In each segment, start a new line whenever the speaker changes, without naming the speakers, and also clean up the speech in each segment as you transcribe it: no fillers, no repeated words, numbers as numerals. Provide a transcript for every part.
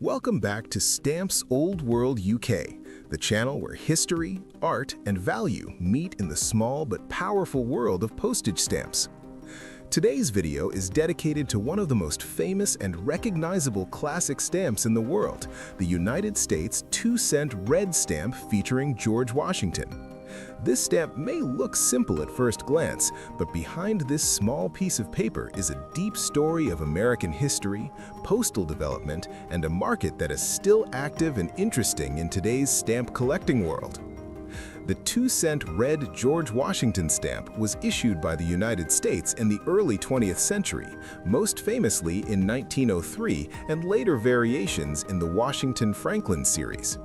Welcome back to Stamps Old World UK, the channel where history, art, and value meet in the small but powerful world of postage stamps. Today's video is dedicated to one of the most famous and recognizable classic stamps in the world, the United States 2-cent red stamp featuring George Washington. This stamp may look simple at first glance, but behind this small piece of paper is a deep story of American history, postal development, and a market that is still active and interesting in today's stamp collecting world. The 2-cent red George Washington stamp was issued by the United States in the early 20th century, most famously in 1903 and later variations in the Washington Franklin series.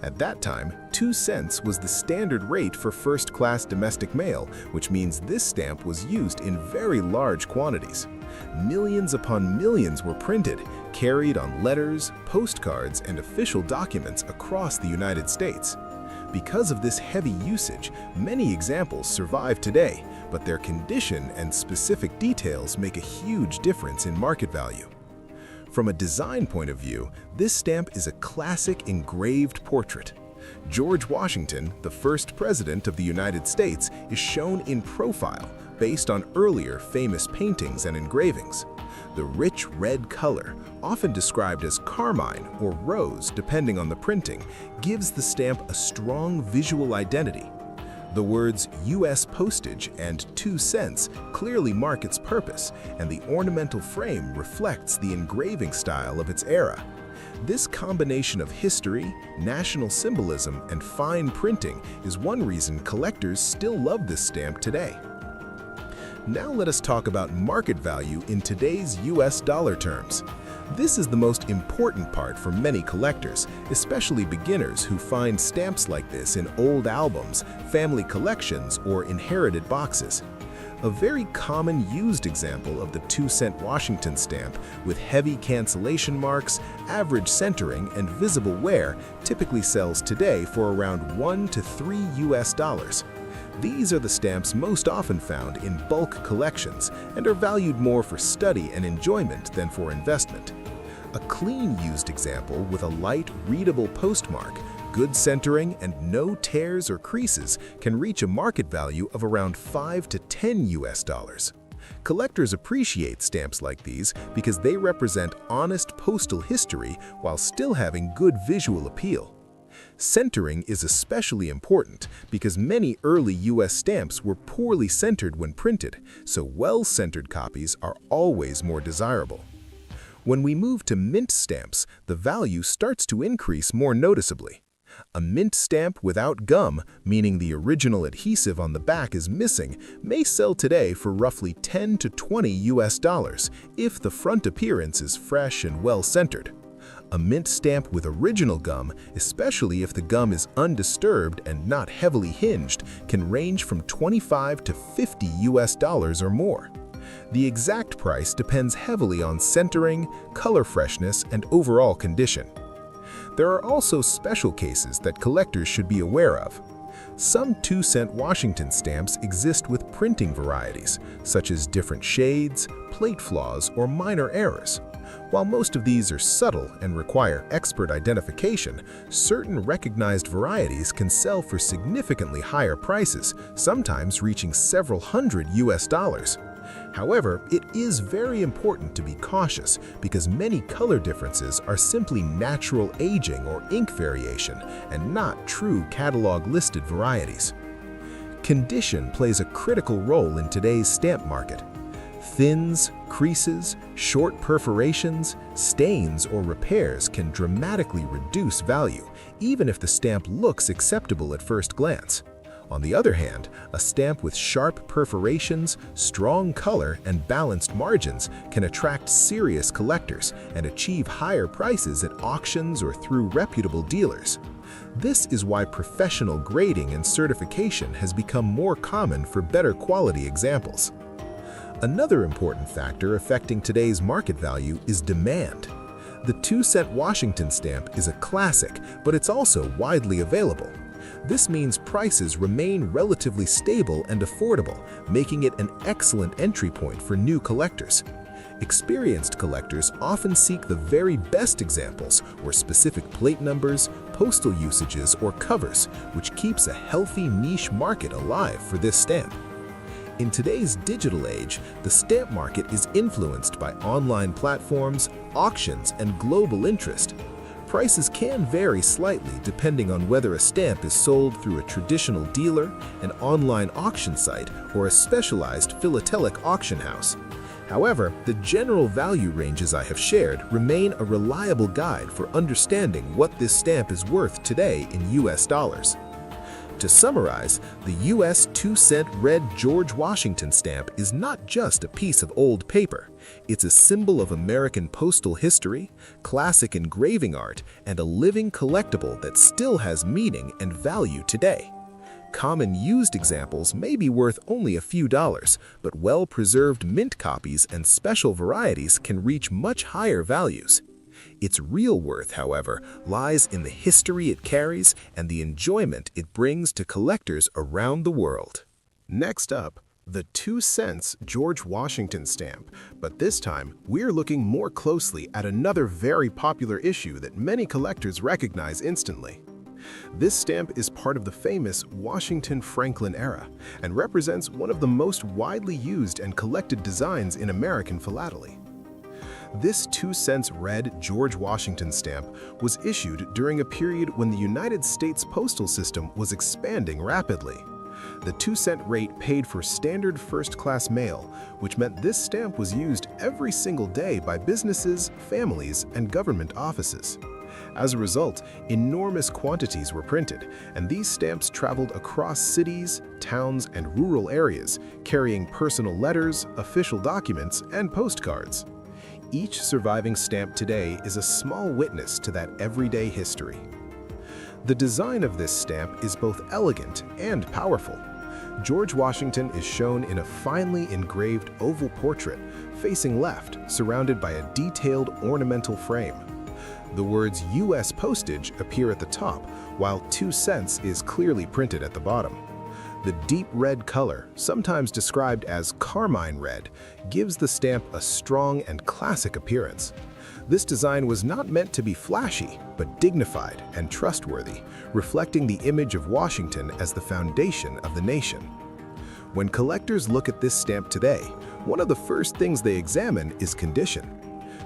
At that time, 2 cents was the standard rate for first-class domestic mail, which means this stamp was used in very large quantities. Millions upon millions were printed, carried on letters, postcards, and official documents across the United States. Because of this heavy usage, many examples survive today, but their condition and specific details make a huge difference in market value. From a design point of view, this stamp is a classic engraved portrait. George Washington, the first president of the United States, is shown in profile based on earlier famous paintings and engravings. The rich red color, often described as carmine or rose depending on the printing, gives the stamp a strong visual identity. The words U.S. postage and 2 cents clearly mark its purpose, and the ornamental frame reflects the engraving style of its era. This combination of history, national symbolism, and fine printing is one reason collectors still love this stamp today. Now let us talk about market value in today's U.S. dollar terms. This is the most important part for many collectors, especially beginners who find stamps like this in old albums, family collections, or inherited boxes. A very common used example of the 2-cent Washington stamp with heavy cancellation marks, average centering, and visible wear typically sells today for around $1 to $3 US. These are the stamps most often found in bulk collections and are valued more for study and enjoyment than for investment. A clean used example with a light, readable postmark, good centering, and no tears or creases can reach a market value of around $5 to $10 US. Collectors appreciate stamps like these because they represent honest postal history while still having good visual appeal. Centering is especially important because many early U.S. stamps were poorly centered when printed, so well-centered copies are always more desirable. When we move to mint stamps, the value starts to increase more noticeably. A mint stamp without gum, meaning the original adhesive on the back is missing, may sell today for roughly $10 to $20 US if the front appearance is fresh and well-centered. A mint stamp with original gum, especially if the gum is undisturbed and not heavily hinged, can range from $25 to $50 US or more. The exact price depends heavily on centering, color freshness, and overall condition. There are also special cases that collectors should be aware of. Some 2-cent Washington stamps exist with printing varieties, such as different shades, plate flaws, or minor errors. While most of these are subtle and require expert identification, certain recognized varieties can sell for significantly higher prices, sometimes reaching several hundred US. However, it is very important to be cautious because many color differences are simply natural aging or ink variation and not true catalog-listed varieties. Condition plays a critical role in today's stamp market. Thins, creases, short perforations, stains, or repairs can dramatically reduce value, even if the stamp looks acceptable at first glance. On the other hand, a stamp with sharp perforations, strong color, and balanced margins can attract serious collectors and achieve higher prices at auctions or through reputable dealers. This is why professional grading and certification has become more common for better quality examples. Another important factor affecting today's market value is demand. The 2-cent Washington stamp is a classic, but it's also widely available. This means prices remain relatively stable and affordable, making it an excellent entry point for new collectors. Experienced collectors often seek the very best examples or specific plate numbers, postal usages, or covers, which keeps a healthy niche market alive for this stamp. In today's digital age, the stamp market is influenced by online platforms, auctions, and global interest. Prices can vary slightly depending on whether a stamp is sold through a traditional dealer, an online auction site, or a specialized philatelic auction house. However, the general value ranges I have shared remain a reliable guide for understanding what this stamp is worth today in US dollars. To summarize, the US 2-cent red George Washington stamp is not just a piece of old paper. It's a symbol of American postal history, classic engraving art, and a living collectible that still has meaning and value today. Common used examples may be worth only a few dollars, but well-preserved mint copies and special varieties can reach much higher values. Its real worth, however, lies in the history it carries and the enjoyment it brings to collectors around the world. Next up, the 2 cents George Washington stamp, but this time we're looking more closely at another very popular issue that many collectors recognize instantly. This stamp is part of the famous Washington Franklin era and represents one of the most widely used and collected designs in American philately. This 2 cents red George Washington stamp was issued during a period when the United States postal system was expanding rapidly. The 2-cent rate paid for standard first-class mail, which meant this stamp was used every single day by businesses, families, and government offices. As a result, enormous quantities were printed, and these stamps traveled across cities, towns, and rural areas, carrying personal letters, official documents, and postcards. Each surviving stamp today is a small witness to that everyday history. The design of this stamp is both elegant and powerful. George Washington is shown in a finely engraved oval portrait, facing left, surrounded by a detailed ornamental frame. The words US postage appear at the top, while 2 cents is clearly printed at the bottom. The deep red color, sometimes described as carmine red, gives the stamp a strong and classic appearance. This design was not meant to be flashy, but dignified and trustworthy, reflecting the image of Washington as the foundation of the nation. When collectors look at this stamp today, one of the first things they examine is condition.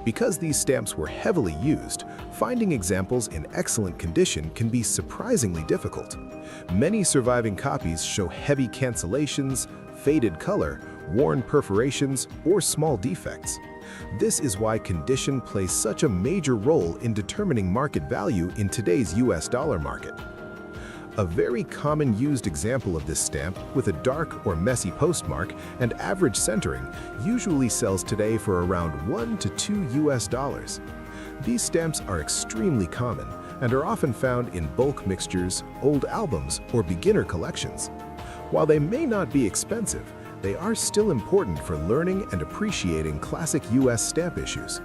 Because these stamps were heavily used, finding examples in excellent condition can be surprisingly difficult. Many surviving copies show heavy cancellations, faded color, worn perforations, or small defects. This is why condition plays such a major role in determining market value in today's US dollar market. A very common used example of this stamp, with a dark or messy postmark and average centering, usually sells today for around $1 to $2 US. These stamps are extremely common and are often found in bulk mixtures, old albums, or beginner collections. While they may not be expensive, they are still important for learning and appreciating classic US stamp issues.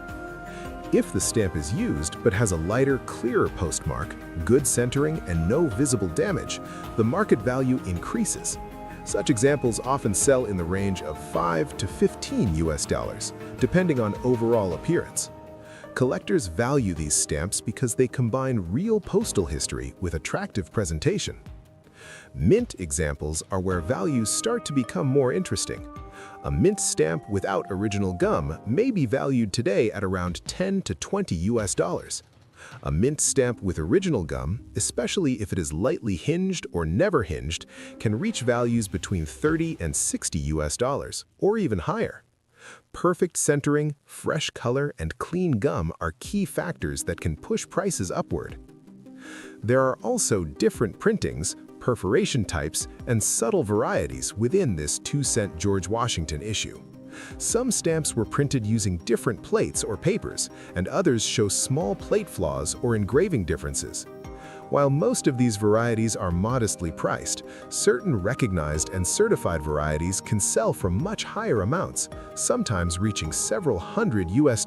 If the stamp is used but has a lighter, clearer postmark, good centering, and no visible damage, the market value increases. Such examples often sell in the range of $5 to $15 US, depending on overall appearance. Collectors value these stamps because they combine real postal history with attractive presentation. Mint examples are where values start to become more interesting. A mint stamp without original gum may be valued today at around $10 to $20 US. A mint stamp with original gum, especially if it is lightly hinged or never hinged, can reach values between $30 and $60 US, or even higher. Perfect centering, fresh color, and clean gum are key factors that can push prices upward. There are also different printings, perforation types, and subtle varieties within this 2-cent George Washington issue. Some stamps were printed using different plates or papers, and others show small plate flaws or engraving differences. While most of these varieties are modestly priced, certain recognized and certified varieties can sell for much higher amounts, sometimes reaching several hundred US.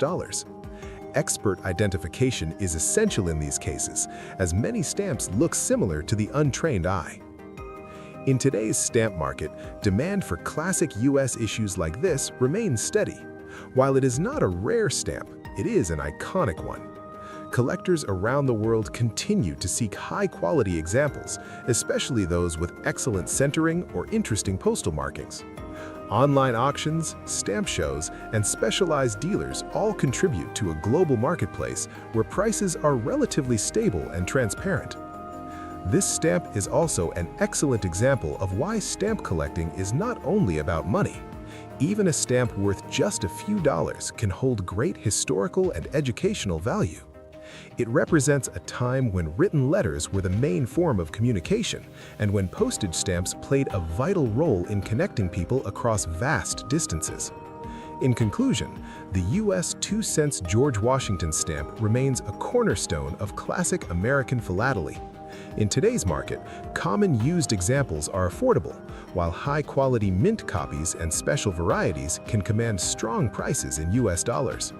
Expert identification is essential in these cases, as many stamps look similar to the untrained eye. In today's stamp market, demand for classic US issues like this remains steady. While it is not a rare stamp, it is an iconic one. Collectors around the world continue to seek high-quality examples, especially those with excellent centering or interesting postal markings. Online auctions, stamp shows, and specialized dealers all contribute to a global marketplace where prices are relatively stable and transparent. This stamp is also an excellent example of why stamp collecting is not only about money. Even a stamp worth just a few dollars can hold great historical and educational value. It represents a time when written letters were the main form of communication and when postage stamps played a vital role in connecting people across vast distances. In conclusion, the U.S. 2-cent George Washington stamp remains a cornerstone of classic American philately. In today's market, common used examples are affordable, while high-quality mint copies and special varieties can command strong prices in U.S. dollars.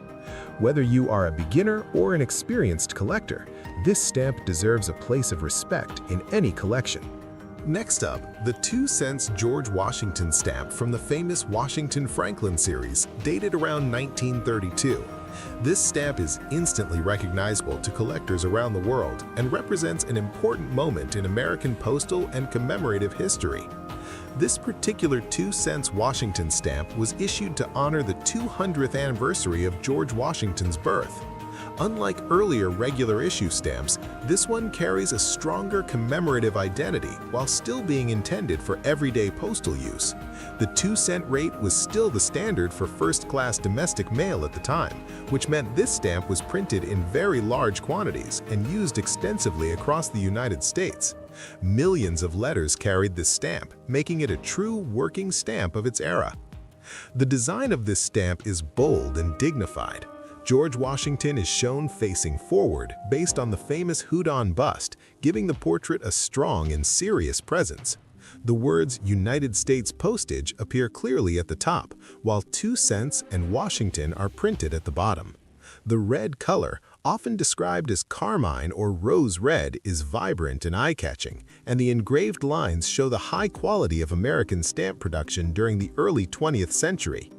Whether you are a beginner or an experienced collector, this stamp deserves a place of respect in any collection. Next up, the 2-cent George Washington stamp from the famous Washington Franklin series, dated around 1932. This stamp is instantly recognizable to collectors around the world and represents an important moment in American postal and commemorative history. This particular 2-cent Washington stamp was issued to honor the 200th anniversary of George Washington's birth. Unlike earlier regular issue stamps, this one carries a stronger commemorative identity while still being intended for everyday postal use. The 2-cent rate was still the standard for first-class domestic mail at the time, which meant this stamp was printed in very large quantities and used extensively across the United States. Millions of letters carried this stamp, making it a true working stamp of its era. The design of this stamp is bold and dignified. George Washington is shown facing forward based on the famous Houdon bust, giving the portrait a strong and serious presence. The words United States Postage appear clearly at the top, while 2 cents and Washington are printed at the bottom. The red color, often described as carmine or rose red, is vibrant and eye-catching, and the engraved lines show the high quality of American stamp production during the early 20th century.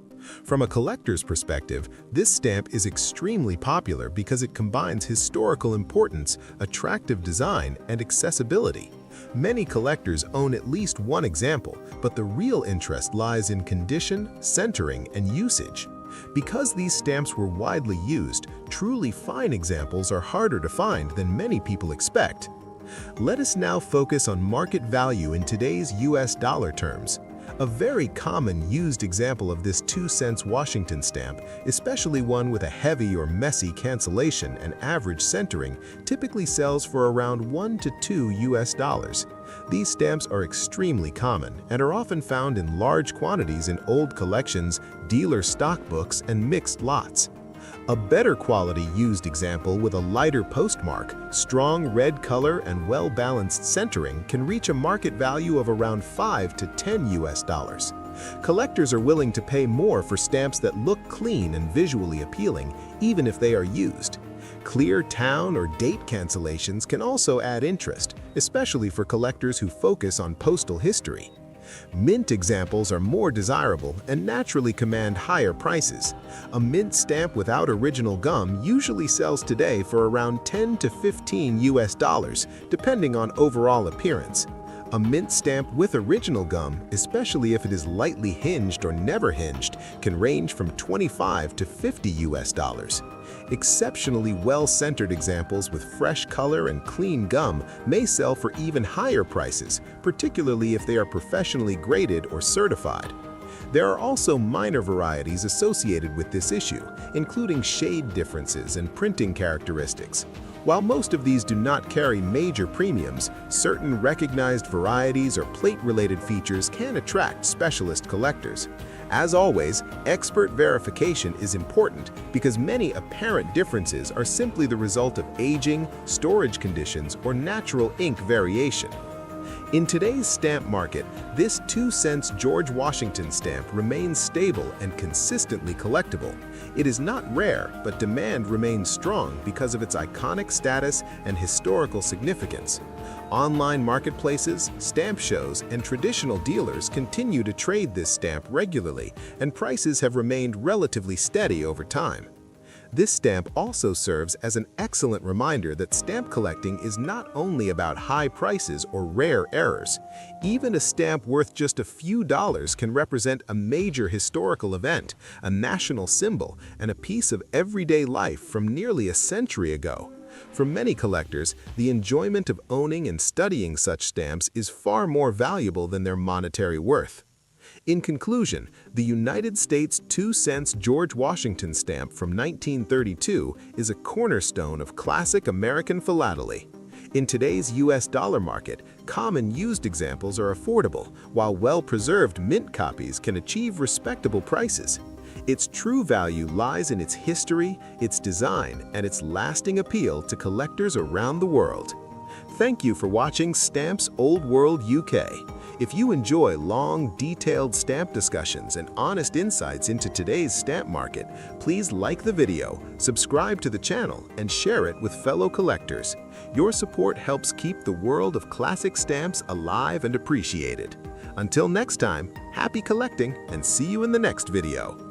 From a collector's perspective, this stamp is extremely popular because it combines historical importance, attractive design, and accessibility. Many collectors own at least one example, but the real interest lies in condition, centering, and usage. Because these stamps were widely used, truly fine examples are harder to find than many people expect. Let us now focus on market value in today's US dollar terms. A very common used example of this 2 cents Washington stamp, especially one with a heavy or messy cancellation and average centering, typically sells for around $1 to $2 US. These stamps are extremely common and are often found in large quantities in old collections, dealer stock books, and mixed lots. A better quality used example with a lighter postmark, strong red color, and well-balanced centering can reach a market value of around $5 to $10 US. Collectors are willing to pay more for stamps that look clean and visually appealing, even if they are used. Clear town or date cancellations can also add interest, especially for collectors who focus on postal history. Mint examples are more desirable and naturally command higher prices. A mint stamp without original gum usually sells today for around $10 to $15 US, depending on overall appearance. A mint stamp with original gum, especially if it is lightly hinged or never hinged, can range from $25 to $50 US. Exceptionally well-centered examples with fresh color and clean gum may sell for even higher prices, particularly if they are professionally graded or certified. There are also minor varieties associated with this issue, including shade differences and printing characteristics. While most of these do not carry major premiums, certain recognized varieties or plate-related features can attract specialist collectors. As always, expert verification is important because many apparent differences are simply the result of aging, storage conditions, or natural ink variation. In today's stamp market, this 2-cent George Washington stamp remains stable and consistently collectible. It is not rare, but demand remains strong because of its iconic status and historical significance. Online marketplaces, stamp shows, and traditional dealers continue to trade this stamp regularly, and prices have remained relatively steady over time. This stamp also serves as an excellent reminder that stamp collecting is not only about high prices or rare errors. Even a stamp worth just a few dollars can represent a major historical event, a national symbol, and a piece of everyday life from nearly a century ago. For many collectors, the enjoyment of owning and studying such stamps is far more valuable than their monetary worth. In conclusion, the United States 2-cent George Washington stamp from 1932 is a cornerstone of classic American philately. In today's US dollar market, common used examples are affordable, while well-preserved mint copies can achieve respectable prices. Its true value lies in its history, its design, and its lasting appeal to collectors around the world. Thank you for watching Stamps Old World UK. If you enjoy long, detailed stamp discussions and honest insights into today's stamp market, please like the video, subscribe to the channel, and share it with fellow collectors. Your support helps keep the world of classic stamps alive and appreciated. Until next time, happy collecting and see you in the next video.